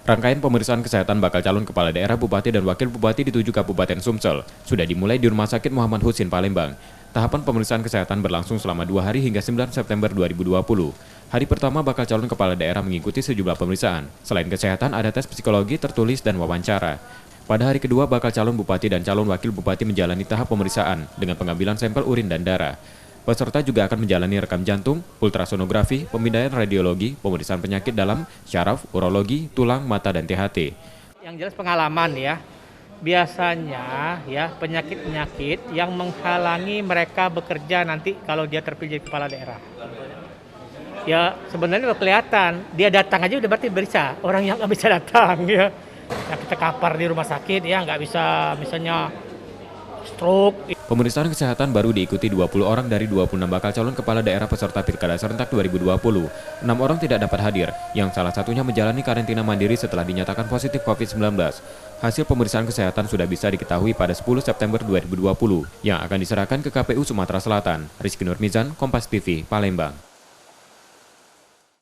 Rangkaian pemeriksaan kesehatan bakal calon kepala daerah, bupati, dan wakil bupati di 7 Kabupaten Sumsel sudah dimulai di Rumah Sakit Muhammad Husin, Palembang. Tahapan pemeriksaan kesehatan berlangsung selama 2 hari hingga 9 September 2020. Hari pertama bakal calon kepala daerah mengikuti sejumlah pemeriksaan. Selain kesehatan, ada tes psikologi, tertulis, dan wawancara. Pada hari kedua, bakal calon bupati dan calon wakil bupati menjalani tahap pemeriksaan dengan pengambilan sampel urin dan darah. Peserta juga akan menjalani rekam jantung, ultrasonografi, pemindaian radiologi, pemeriksaan penyakit dalam, syaraf, urologi, tulang, mata, dan THT. Yang jelas pengalaman ya, biasanya ya penyakit-penyakit yang menghalangi mereka bekerja nanti kalau dia terpilih jadi kepala daerah. Ya sebenarnya udah kelihatan, dia datang aja udah berarti bisa, orang yang nggak bisa datang ya. Yang kita kapar di rumah sakit ya nggak bisa misalnya stroke. Pemeriksaan kesehatan baru diikuti 20 orang dari 26 bakal calon kepala daerah peserta Pilkada Serentak 2020. 6 orang tidak dapat hadir, yang salah satunya menjalani karantina mandiri setelah dinyatakan positif COVID-19. Hasil pemeriksaan kesehatan sudah bisa diketahui pada 10 September 2020, yang akan diserahkan ke KPU Sumatera Selatan. Rizky Nurmizan, Kompas TV, Palembang.